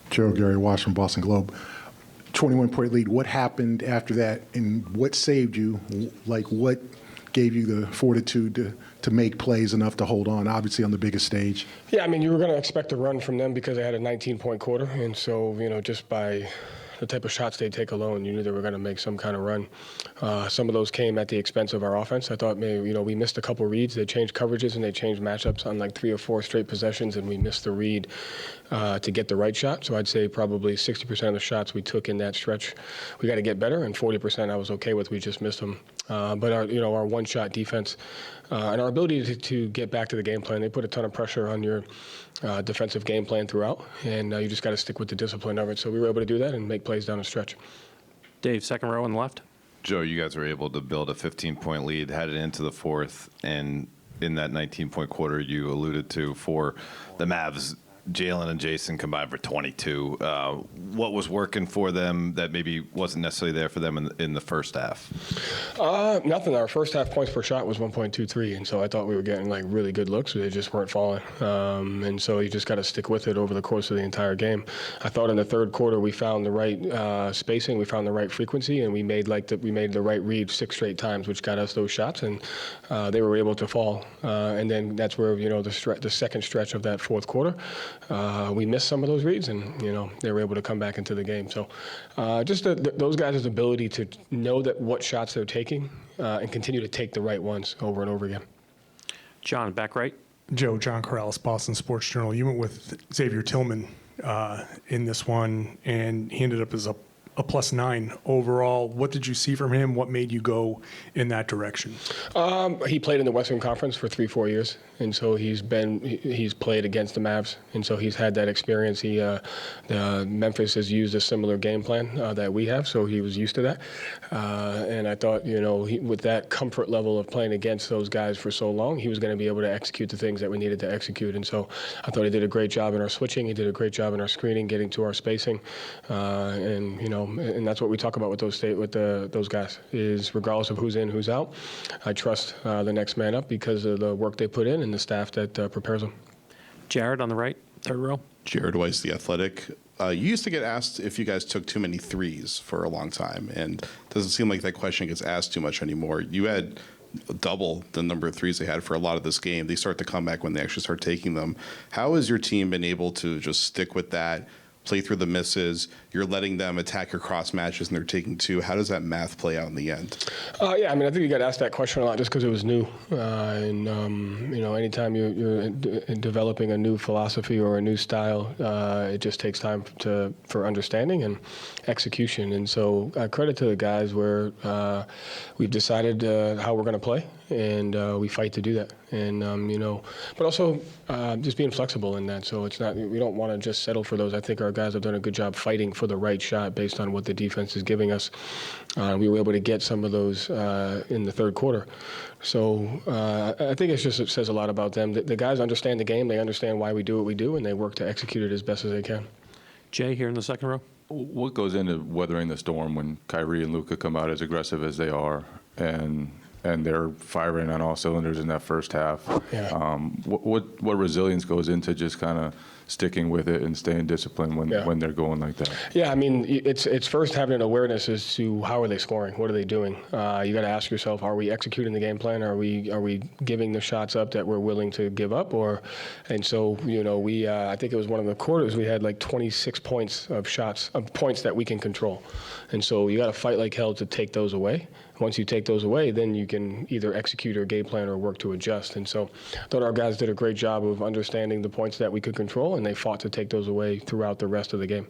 Joe Gary Wash from Boston Globe. 21-point lead. What happened after that, and what saved you? Like, what gave you the fortitude to make plays enough to hold on, obviously on the biggest stage? Yeah, I mean, you were going to expect a run from them because they had a 19-point quarter, and so, just by the type of shots they take alone, you knew they were going to make some kind of run. Some of those came at the expense of our offense. I thought maybe, we missed a couple reads. They changed coverages and they changed matchups on like 3 or 4 straight possessions, and we missed the read to get the right shot. So I'd say probably 60% of the shots we took in that stretch, we got to get better, and 40% I was okay with. We just missed them. But our one-shot defense and our ability to get back to the game plan, they put a ton of pressure on your defensive game plan throughout, and you just got to stick with the discipline of it. So we were able to do that and make plays down the stretch. Dave, second row on the left. Joe, you guys were able to build a 15-point lead, had it into the fourth, and in that 19-point quarter you alluded to for the Mavs, Jaylen and Jayson combined for 22. What was working for them that maybe wasn't necessarily there for them in the first half? Nothing. Our first half points per shot was 1.23, and so I thought we were getting like really good looks. They just weren't falling, and so you just got to stick with it over the course of the entire game. I thought in the third quarter we found the right spacing, we found the right frequency, and we made the right read 6 straight times, which got us those shots, and they were able to fall. And then that's where the second stretch of that fourth quarter. We missed some of those reads, and they were able to come back into the game. So, just those guys' ability to know what shots they're taking and continue to take the right ones over and over again. John, back right. Joe, John Corrales, Boston Sports Journal. You went with Xavier Tillman in this one, and he ended up as a +9 overall. What did you see from him? What made you go in that direction? He played in the Western Conference for 3-4 years, and so he's played against the Mavs, and so he's had that experience. Memphis has used a similar game plan that we have, so he was used to that. And I thought, with that comfort level of playing against those guys for so long, he was going to be able to execute the things that we needed to execute. And so I thought he did a great job in our switching. He did a great job in our screening, getting to our spacing, and that's what we talk about with those guys, is regardless of who's in, who's out, I trust the next man up because of the work they put in and the staff that prepares them. Jared on the right, third row. Jared Weiss, The Athletic. You used to get asked if you guys took too many threes for a long time, and it doesn't seem like that question gets asked too much anymore. You had double the number of threes they had for a lot of this game. They start to come back when they actually start taking them. How has your team been able to just stick with that, play through the misses? You're letting them attack your cross matches, and they're taking 2. How does that math play out in the end? Yeah, I mean, I think you got asked that question a lot just because it was new. Anytime you're developing a new philosophy or a new style, it just takes time for understanding and execution. And so credit to the guys where we've decided how we're going to play, and we fight to do that. And, but also just being flexible in that. So it's not, we don't want to just settle for those. I think our guys have done a good job fighting for the right shot based on what the defense is giving us. We were able to get some of those in the third quarter. So I think it says a lot about them. The guys understand the game. They understand why we do what we do, and they work to execute it as best as they can. Jay here in the second row. What goes into weathering the storm when Kyrie and Luka come out as aggressive as they are, and they're firing on all cylinders in that first half? Yeah. What resilience goes into just kind of sticking with it and staying disciplined when they're going like that? Yeah, I mean, it's first having an awareness as to how are they scoring, what are they doing. You got to ask yourself, are we executing the game plan? Are we giving the shots up that we're willing to give up? And so we I think it was one of the quarters we had like 26 points that we can control, and so you got to fight like hell to take those away. Once you take those away, then you can either execute or game plan or work to adjust. And so I thought our guys did a great job of understanding the points that we could control, and they fought to take those away throughout the rest of the game.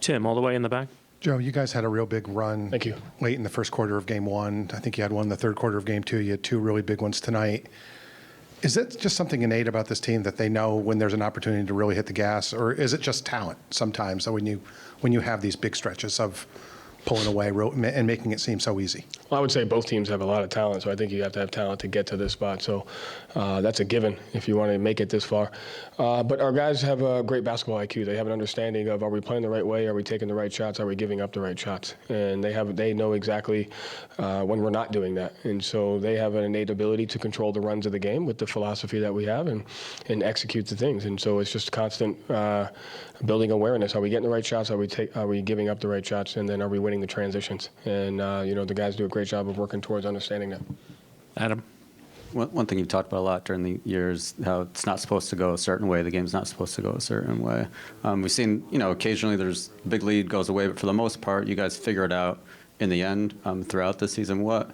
Tim, all the way in the back. Joe, you guys had a real big run. Thank you. Late in the first quarter of Game 1. I think you had one in the third quarter of Game 2. You had 2 really big ones tonight. Is that just something innate about this team that they know when there's an opportunity to really hit the gas, or is it just talent sometimes that when you have these big stretches of pulling away and making it seem so easy? Well, I would say both teams have a lot of talent, so I think you have to have talent to get to this spot. So that's a given if you want to make it this far. But our guys have a great basketball IQ. They have an understanding of, are we playing the right way? Are we taking the right shots? Are we giving up the right shots? And they know exactly when we're not doing that. And so they have an innate ability to control the runs of the game with the philosophy that we have and execute the things. And so it's just constant building awareness. Are we getting the right shots? Are we giving up the right shots? And then are we winning the transitions? And the guys do a great job of working towards understanding that. Adam? One thing you've talked about a lot during the years, how it's not supposed to go a certain way, the game's not supposed to go a certain way. We've seen, occasionally there's a big lead goes away, but for the most part, you guys figure it out in the end throughout the season. What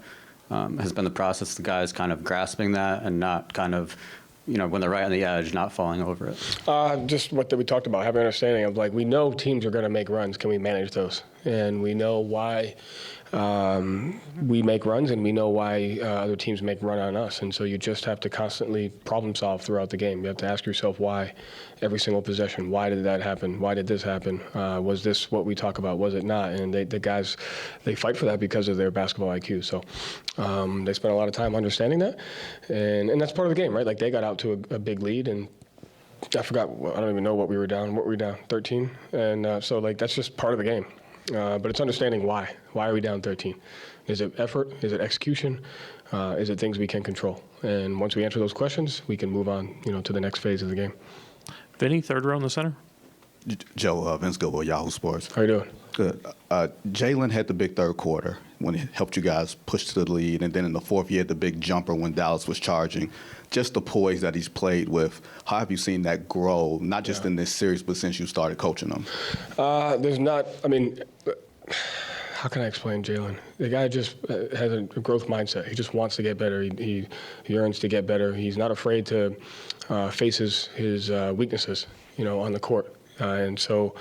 has been the process, the guys kind of grasping that and not kind of, when they're right on the edge, not falling over it? Just what we talked about, having an understanding of, like, we know teams are going to make runs. Can we manage those? And we know why we make runs, and we know why other teams make run on us. And so you just have to constantly problem solve throughout the game. You have to ask yourself why every single possession. Why did that happen? Why did this happen? Was this what we talk about? Was it not? And the guys, they fight for that because of their basketball IQ. So they spend a lot of time understanding that. And that's part of the game, right? Like, they got out to a big lead, and I forgot, I don't even know what we were down. What were we down? 13? And so, like, that's just part of the game. But it's understanding why. Why are we down 13? Is it effort? Is it execution? Is it things we can control? And once we answer those questions, we can move on, to the next phase of the game. Vinny, third row in the center? Joe, Vince Gilbo, Yahoo Sports. How you doing? Good. Jaylen had the big third quarter when he helped you guys push to the lead, and then in the fourth, you had the big jumper when Dallas was charging. Just the poise that he's played with, how have you seen that grow, not just in this series, but since you started coaching him? How can I explain Jaylen? The guy just has a growth mindset. He just wants to get better. He yearns to get better. He's not afraid to face his weaknesses, on the court. And so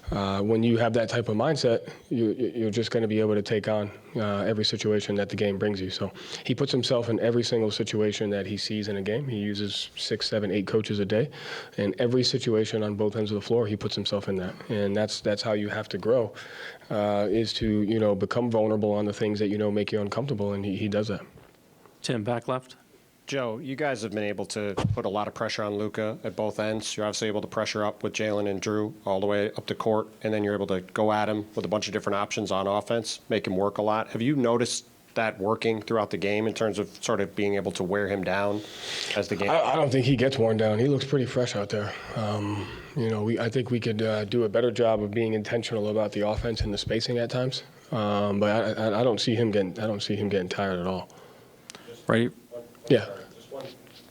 when you have that type of mindset, you're just going to be able to take on every situation that the game brings you. So he puts himself in every single situation that he sees in a game. He uses 6, 7, 8 coaches a day. And every situation on both ends of the floor, he puts himself in that. And that's how you have to grow, is to, become vulnerable on the things that make you uncomfortable. And he does that. Tim, back left? Joe, you guys have been able to put a lot of pressure on Luka at both ends. You're obviously able to pressure up with Jaylen and Drew all the way up the court, and then you're able to go at him with a bunch of different options on offense, make him work a lot. Have you noticed that working throughout the game in terms of sort of being able to wear him down as the game? I don't think he gets worn down. He looks pretty fresh out there. I think we could do a better job of being intentional about the offense and the spacing at times. But I don't see him getting tired at all. Right. Yeah.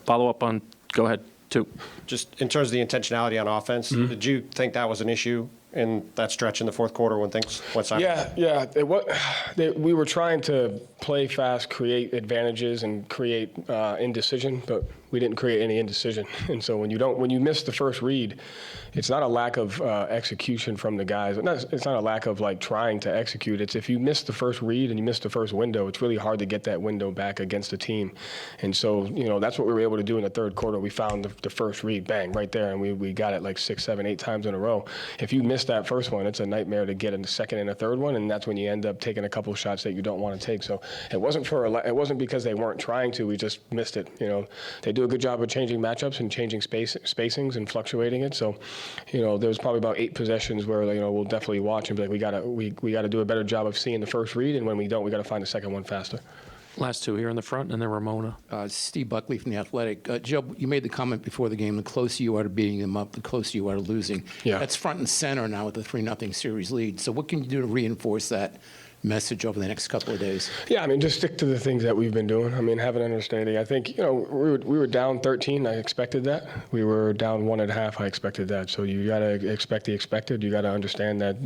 Follow up on, go ahead, 2. Just in terms of the intentionality on offense, did you think that was an issue in that stretch in the fourth quarter when things went south? Yeah. We were trying to play fast, create advantages, and create indecision, but we didn't create any indecision. And so when you miss the first read, it's not a lack of execution from the guys. It's not a lack of trying to execute. It's if you miss the first read and you miss the first window, it's really hard to get that window back against a team. And so that's what we were able to do in the third quarter. We found the first read, bang, right there, and we got it 6, 7, 8 times in a row. If you miss that first one, it's a nightmare to get in the second and the third one, and that's when you end up taking a couple shots that you don't want to take. So it wasn't because they weren't trying to. We just missed it. They do a good job of changing matchups and changing spacings and fluctuating it. So, there's probably about 8 possessions where we'll definitely watch and be like, we gotta do a better job of seeing the first read, and when we don't, we gotta find the second one faster. Last 2 here in the front, and then Ramona. Steve Buckley from The Athletic. Joe, you made the comment before the game, the closer you are to beating them up, the closer you are to losing. Yeah. That's front and center now with the 3-0 series lead. So what can you do to reinforce that message over the next couple of days? Yeah, just stick to the things that we've been doing. have an understanding. I think, we were down 13. I expected that. We were down 1.5. I expected that. So you got to expect the expected. You got to understand that,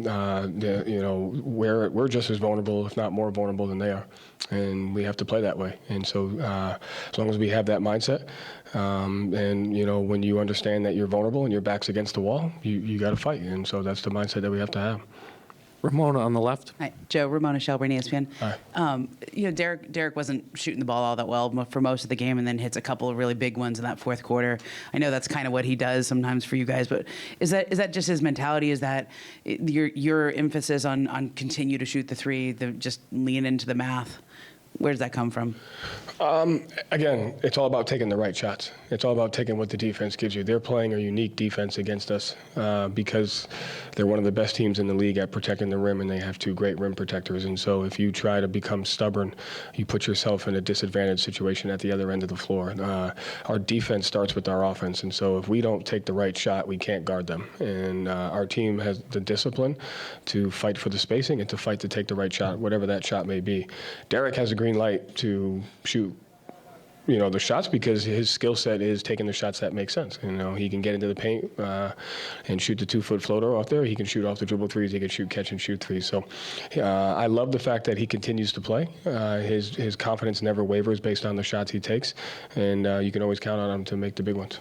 we're just as vulnerable, if not more vulnerable than they are. And we have to play that way. And so as long as we have that mindset, and, when you understand that you're vulnerable and your back's against the wall, you got to fight. And so that's the mindset that we have to have. Ramona on the left. Hi, Joe, Ramona Shelburne, ESPN. Hi. Derek wasn't shooting the ball all that well for most of the game, and then hits a couple of really big ones in that fourth quarter. I know that's kind of what he does sometimes for you guys, but is that just his mentality? Is that your emphasis on continue to shoot the three, just lean into the math? Where does that come from? Again, it's all about taking the right shots. It's all about taking what the defense gives you. They're playing a unique defense against us because they're one of the best teams in the league at protecting the rim, and they have two great rim protectors. And so if you try to become stubborn, you put yourself in a disadvantaged situation at the other end of the floor. Our defense starts with our offense, and so if we don't take the right shot, we can't guard them. And our team has the discipline to fight for the spacing and to fight to take the right shot, whatever that shot may be. Derek has a green light to shoot the shots because his skill set is taking the shots that make sense. He can get into the paint and shoot the 2-foot floater off there. He can shoot off the dribble threes. He can shoot catch and shoot threes. So I love the fact that he continues to play. His confidence never wavers based on the shots he takes, and you can always count on him to make the big ones.